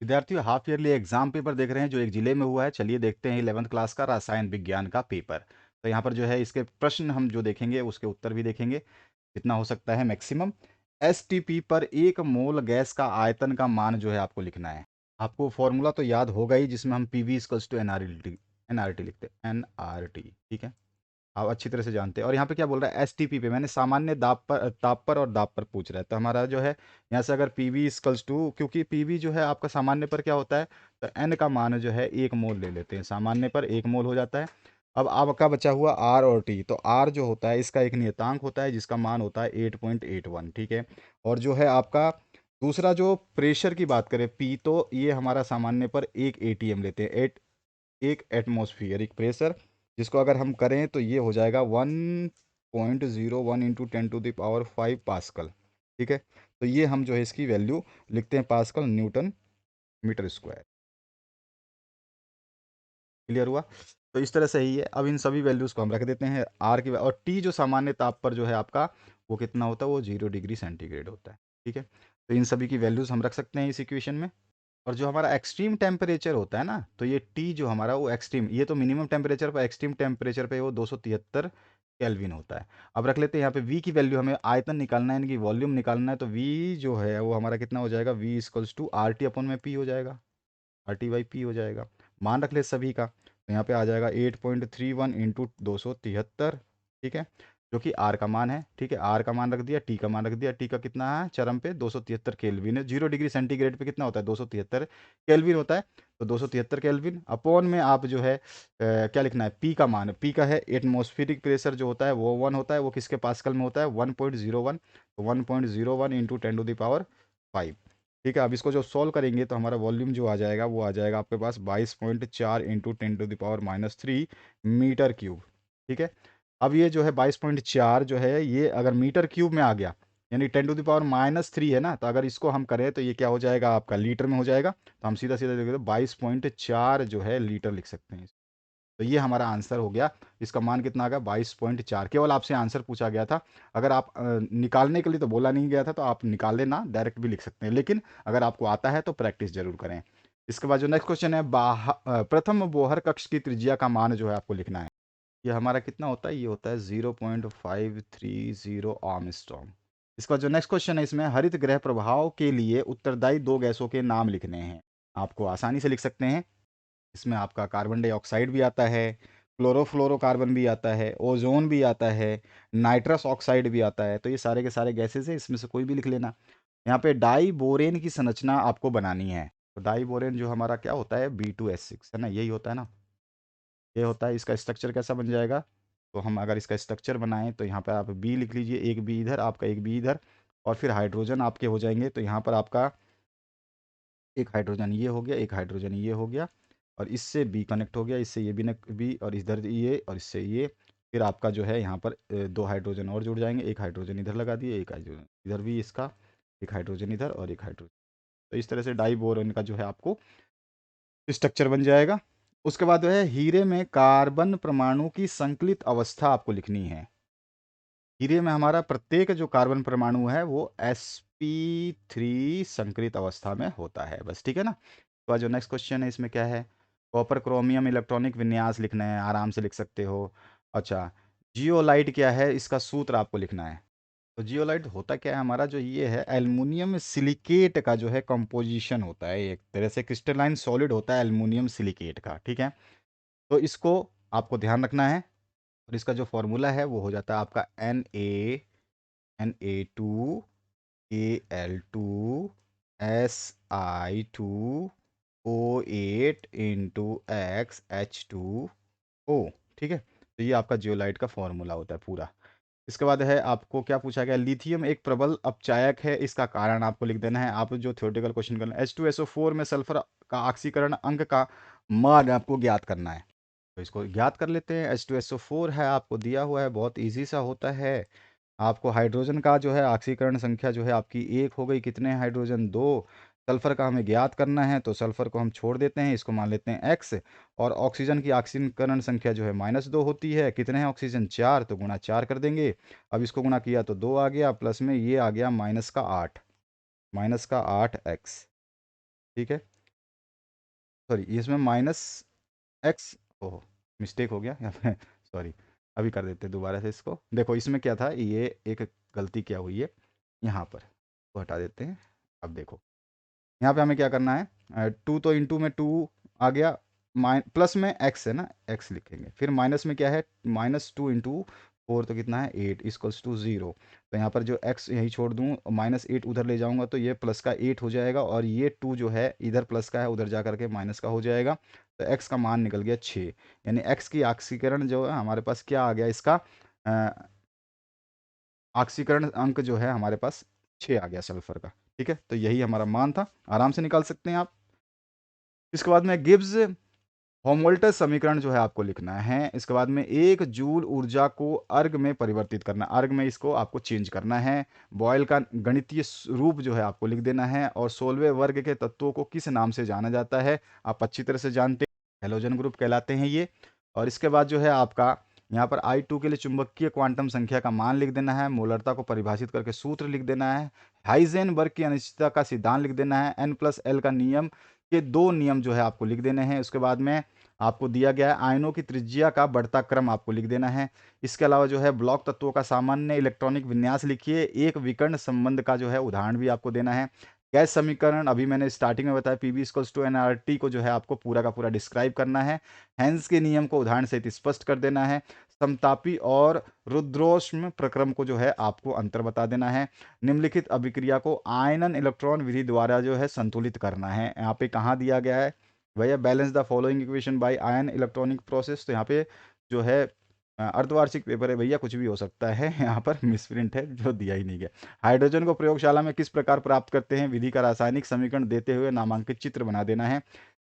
विद्यार्थियों, half yearly exam paper देख रहे हैं जो एक जिले में हुआ है। चलिए देखते हैं 11th क्लास का रसायन विज्ञान का पेपर। तो यहाँ पर जो है इसके प्रश्न हम जो देखेंगे उसके उत्तर भी देखेंगे, कितना हो सकता है मैक्सिमम। एसटीपी पर 1 मोल गैस का आयतन का मान जो है आपको लिखना है। आपको फॉर्मूला तो याद होगा ही, जिसमें हम PV equals to NRT NRT लिखते हैं, एनआरटी, ठीक है। आप अच्छी तरह से जानते हैं। और यहाँ पे क्या बोल रहा है, एसटीपी पे मैंने सामान्य ताप पर और दाब पर पूछ रहा है। तो हमारा जो है यहाँ से अगर पीवी इक्वल्स टू, क्योंकि पीवी जो है आपका सामान्य पर क्या होता है, तो एन का मान जो है 1 मोल ले लेते हैं, सामान्य पर 1 मोल हो जाता है। अब आपका बचा हुआ आर और टी, तो आर जो होता है इसका एक नियतांक होता है जिसका मान होता है 8.81, ठीक है। और जो है आपका दूसरा जो प्रेशर की बात करें पी, तो ये हमारा सामान्य पर 1 ATM लेते हैं, एक एटमॉस्फियरिक प्रेशर, जिसको अगर हम करें तो ये हो जाएगा 1.01 इंटू 10⁵ पास्कल, ठीक है। तो ये हम जो है इसकी वैल्यू लिखते हैं pascal newton metre square. Clear हुआ? तो इस तरह से ही है। अब इन सभी वैल्यूज़ को हम रख देते हैं आर की, और टी जो सामान्य ताप पर जो है आपका वो कितना होता है, वो 0 डिग्री सेंटीग्रेड होता है, ठीक है। तो इन सभी की वैल्यूज़ हम रख सकते हैं इस इक्वेशन में। और जो हमारा एक्सट्रीम टेम्परेचर होता है ना, तो ये टी जो हमारा वो एक्सट्रीम, ये तो मिनिमम टेम्परेचर पर, एक्सट्रीम टेम्परेचर पे वो 273 केल्विन होता है। अब रख लेते हैं यहाँ पे वी की वैल्यू, हमें आयतन निकालना है, इनकी वॉल्यूम निकालना है। तो वी जो है वो हमारा कितना हो जाएगा, V equals to R T upon में पी हो जाएगा, आर टी बाई पी हो जाएगा। मान रख ले सभी का, तो यहाँ पे आ जाएगा 8.31 इंटू 273, ठीक है, जो कि आर का मान है, ठीक है। आर का मान रख दिया, टी का मान रख दिया। टी का कितना है चरम पे, 273 केल्विन है। 0 डिग्री सेंटीग्रेड पे कितना होता है, 273 केल्विन होता है। तो 273 केल्विन अपॉन में आप जो है क्या लिखना है, पी का मान, पी का है एटमॉस्फेरिक प्रेशर जो होता है वो 1 होता है, वो किसके पास्कल में होता है, 1.01। तो 1.01 इंटू 10⁵ ठीक है। अब इसको जो सॉल्व करेंगे तो हमारा वॉल्यूम जो आ जाएगा वो आ जाएगा आपके पास 22.4 इंटू 10⁻³ मीटर क्यूब, ठीक है। अब ये जो है 22.4 जो है ये अगर मीटर क्यूब में आ गया, यानी 10⁻³ है ना, तो अगर इसको हम करें तो ये क्या हो जाएगा आपका, लीटर में हो जाएगा। तो हम सीधा सीधा देखो तो 22.4 जो है लीटर लिख सकते हैं। तो ये हमारा आंसर हो गया। इसका मान कितना आ गया, 22.4। केवल आपसे आंसर पूछा गया था। अगर आप निकालने के लिए तो बोला नहीं गया था, तो आप निकाल लेना, डायरेक्ट भी लिख सकते हैं। लेकिन अगर आपको आता है तो प्रैक्टिस जरूर करें। इसके बाद जो नेक्स्ट क्वेश्चन है, प्रथम बोहर कक्ष की त्रिज्या का मान जो है आपको लिखना है। ये हमारा कितना होता है, ये होता है 0.530 आर्मस्ट्रॉन्ग। इसका जो नेक्स्ट क्वेश्चन है, इसमें हरित ग्रह प्रभाव के लिए उत्तरदायी 2 गैसों के नाम लिखने हैं। आपको आसानी से लिख सकते हैं। इसमें आपका कार्बन डाइऑक्साइड भी आता है, क्लोरोफ्लोरोकार्बन भी आता है, ओजोन भी आता है, नाइट्रस ऑक्साइड भी आता है। तो ये सारे के सारे गैसेस हैं, इसमें से कोई भी लिख लेना। यहाँ पे डाई बोरेन की संरचना आपको बनानी है। तो डाई बोरेन जो हमारा क्या होता है, B2S6 है ना, यही होता है ना, ये होता है। इसका स्ट्रक्चर कैसा बन जाएगा, तो हम अगर इसका स्ट्रक्चर बनाएं तो यहाँ पर आप बी लिख लीजिए, एक बी इधर, आपका एक बी इधर, और फिर हाइड्रोजन आपके हो जाएंगे। तो यहाँ पर आपका एक हाइड्रोजन ये हो गया, एक हाइड्रोजन ये हो गया, और इससे बी कनेक्ट हो गया, इससे ये बी, और इधर ये, और इससे ये। फिर आपका जो है यहाँ पर 2 हाइड्रोजन और जुड़ जाएंगे, एक हाइड्रोजन इधर लगा दिए, एक हाइड्रोजन इधर भी इसका, एक हाइड्रोजन इधर और एक हाइड्रोजन। तो इस तरह से डाई बोरोन का जो है आपको स्ट्रक्चर बन जाएगा। उसके बाद जो है हीरे में कार्बन परमाणु की संकलित अवस्था आपको लिखनी है। हीरे में हमारा प्रत्येक जो कार्बन परमाणु है वो sp3 संकलित अवस्था में होता है, बस, ठीक है ना। तो जो नेक्स्ट क्वेश्चन है इसमें क्या है, कॉपर क्रोमियम इलेक्ट्रॉनिक विन्यास लिखना है, आराम से लिख सकते हो। अच्छा, जियोलाइट क्या है, इसका सूत्र आपको लिखना है। तो जियोलाइट होता क्या है, हमारा जो ये है एल्युमिनियम सिलिकेट का जो है कंपोजिशन होता है, एक तरह से क्रिस्टलाइन सॉलिड होता है एल्युमिनियम सिलिकेट का, ठीक है। तो इसको आपको ध्यान रखना है। और इसका जो फॉर्मूला है वो हो जाता है आपका Na2Al2Si2O8 ठीक है। तो ये आपका जियोलाइट का फॉर्मूला होता है पूरा। इसके बाद है आपको क्या पूछा गया, लिथियम एक प्रबल अपचायक है, इसका कारण आपको लिख देना है। आप जो थ्योरेटिकल क्वेश्चन करना है, H2SO4 में सल्फर का ऑक्सीकरण अंक का मान आपको ज्ञात करना है। तो इसको ज्ञात कर लेते हैं। H2SO4 है, आपको दिया हुआ है, बहुत ईजी सा होता है। आपको हाइड्रोजन का जो है ऑक्सीकरण संख्या जो है आपकी 1 हो गई, कितने हाइड्रोजन, 2। सल्फर का हमें ज्ञात करना है, तो सल्फर को हम छोड़ देते हैं, इसको मान लेते हैं x। और ऑक्सीजन की ऑक्सीकरण संख्या जो है -2 होती है, कितने हैं ऑक्सीजन, 4, तो गुणा 4 कर देंगे। अब इसको गुणा किया तो 2 आ गया, प्लस में ये आ गया -8, -8x, ठीक है। सॉरी इसमें माइनस एक्स, ओह मिस्टेक हो गया यहाँ पे सॉरी, अभी कर देते हैं दोबारा से इसको। देखो इसमें क्या था, ये एक गलती क्या हुई है यहाँ पर, वो हटा देते हैं। अब देखो यहाँ पे हमें क्या करना है, टू तो इंटू में टू आ गया, प्लस में एक्स है ना, एक्स लिखेंगे, फिर माइनस में क्या है, माइनस टू इंटू फोर तो कितना है 8 इक्वल्स टू 0। तो यहाँ पर जो एक्स यहीं छोड़ दूँ, -8 उधर ले जाऊँगा तो ये प्लस का 8 हो जाएगा, और ये 2 जो है इधर प्लस का है उधर जा करके माइनस का हो जाएगा। तो एक्स का मान निकल गया 6, यानी एक्स की ऑक्सीकरण जो है हमारे पास क्या आ गया, इसका ऑक्सीकरण अंक जो है हमारे पास 6 आ गया सल्फर का। ठीक है, तो यही हमारा मान था, आराम से निकाल सकते हैं आप। इसके बाद में गिब्स होमोल्टस समीकरण जो है आपको लिखना है। इसके बाद में 1 जूल ऊर्जा को अर्ग में परिवर्तित करना, अर्ग में इसको आपको चेंज करना है। बॉयल का गणितीय रूप जो है आपको लिख देना है, और 16वें वर्ग के तत्वों को किस नाम से जाना जाता है, आप अच्छी तरह से जानते हैं, हेलोजन ग्रुप कहलाते हैं ये। और इसके बाद जो है आपका यहाँ पर I2 के लिए चुंबकीय क्वांटम संख्या का मान लिख देना है, मोलरता को परिभाषित करके सूत्र लिख देना है, हाइजेनबर्ग की अनिश्चितता का सिद्धांत लिख देना है, N+L का नियम के 2 नियम जो है आपको लिख देने हैं। उसके बाद में आपको दिया गया है आयनों की त्रिज्या का बढ़ता क्रम आपको लिख देना है। इसके अलावा जो है ब्लॉक तत्वों का सामान्य इलेक्ट्रॉनिक विन्यास लिखिए, एक विकर्ण संबंध का जो है उदाहरण भी आपको देना है। गैस समीकरण अभी मैंने स्टार्टिंग में बताया, पीवी इक्वल्स टू एनआरटी को जो है आपको पूरा का पूरा डिस्क्राइब करना है। हेंस के नियम को उदाहरण सहित स्पष्ट कर देना है। समतापी और रुद्रोष्म प्रक्रम को जो है आपको अंतर बता देना है। निम्नलिखित अभिक्रिया को आयनन इलेक्ट्रॉन विधि द्वारा जो है संतुलित करना है। यहाँ पे कहाँ दिया गया है भैया, balance the following equation by ion electronic process. तो यहाँ पे जो है अर्धवार्षिक पेपर है भैया, कुछ भी हो सकता है, यहाँ पर मिसप्रिंट है जो दिया ही नहीं गया। हाइड्रोजन को प्रयोगशाला में किस प्रकार प्राप्त करते हैं, विधि का रासायनिक समीकरण देते हुए नामांकित चित्र बना देना है।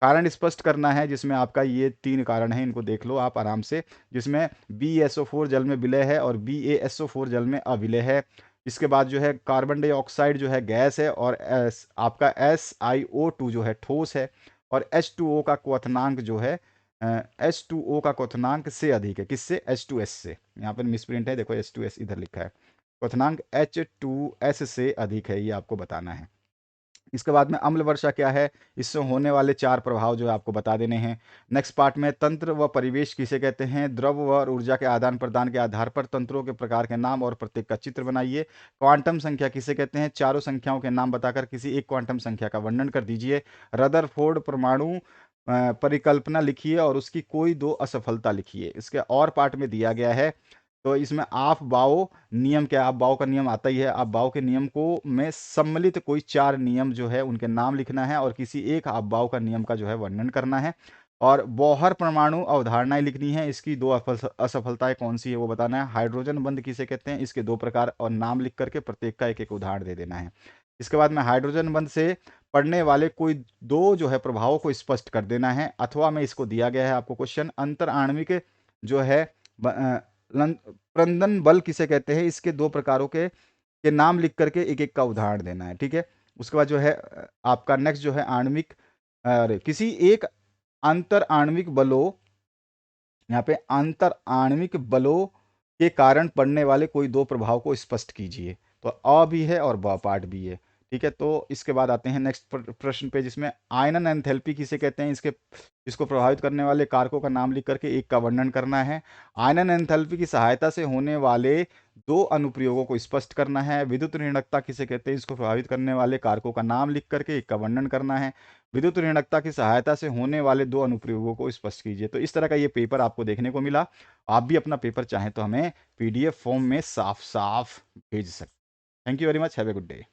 कारण स्पष्ट करना है, जिसमें आपका ये 3 कारण है, इनको देख लो आप आराम से, जिसमें BeSO4 जल में विलय है और BaSO4 जल में अविलय है। इसके बाद जो है कार्बन डाइऑक्साइड जो है गैस है, और आपका SiO2 जो है ठोस है, और H2O का क्वथनांक जो है H2O का क्वथनांक से अधिक है, किससे, H2S से। यहाँ पर मिसप्रिंट है, देखो H2S इधर लिखा है, क्वथनांक H2S से अधिक है, ये आपको बताना है। इसके बाद में अम्ल वर्षा क्या है, इससे होने वाले 4 प्रभाव जो है आपको बता देने हैं। नेक्स्ट पार्ट में तंत्र व परिवेश किसे कहते हैं, द्रव व ऊर्जा के आदान प्रदान के आधार पर तंत्रों के प्रकार के नाम और प्रत्येक का चित्र बनाइए। क्वांटम संख्या किसे कहते हैं, चारों संख्याओं के नाम बताकर किसी एक क्वांटम संख्या का वर्णन कर दीजिए। रदरफोर्ड परमाणु परिकल्पना लिखिए और उसकी कोई 2 असफलता लिखिए। इसके और पार्ट में दिया गया है, तो इसमें आप बाओ नियम क्या, आप बाओ का नियम आता ही है, आप बाओ के नियम को में सम्मिलित कोई 4 नियम जो है उनके नाम लिखना है, और किसी एक आप बाओ का नियम का जो है वर्णन करना है। और बोहर परमाणु अवधारणाएं लिखनी है, इसकी 2 असफलताएं कौन सी है वो बताना है। हाइड्रोजन बंध किसे कहते हैं, इसके 2 प्रकार और नाम लिख करके प्रत्येक का एक एक उदाहरण दे देना है। इसके बाद में हाइड्रोजन बंध से पड़ने वाले कोई 2 जो है प्रभावों को स्पष्ट कर देना है, अथवा में इसको दिया गया है आपको क्वेश्चन, अंतर आणविक जो है प्रंदन बल किसे कहते हैं, इसके 2 प्रकारों के नाम लिख करके एक एक का उदाहरण देना है। ठीक है, उसके बाद जो है आपका नेक्स्ट जो है आणविक, अरे किसी एक अंतर आणविक बलों, यहाँ पे अंतर आणविक बलों के कारण पड़ने वाले कोई 2 प्रभाव को स्पष्ट कीजिए। तो अ भी है और ब पार्ट भी है। ठीक है, तो इसके बाद आते हैं नेक्स्ट प्रश्न पे, जिसमें आयनन एंथैल्पी किसे कहते हैं, इसको प्रभावित करने वाले कारकों का नाम लिख करके एक का वर्णन करना है। आयनन एंथैल्पी की सहायता से होने वाले 2 अनुप्रयोगों को स्पष्ट करना है। विद्युत ऋणकता किसे कहते हैं, इसको प्रभावित करने वाले कारकों का नाम लिख करके एक का वर्णन करना है। विद्युत ऋणकता की सहायता से होने वाले 2 अनुप्रयोगों को स्पष्ट कीजिए। तो इस तरह का ये पेपर आपको देखने को मिला। आप भी अपना पेपर चाहें तो हमें PDF फॉर्म में साफ साफ भेज सकते हैं। Thank you very much, have a good day.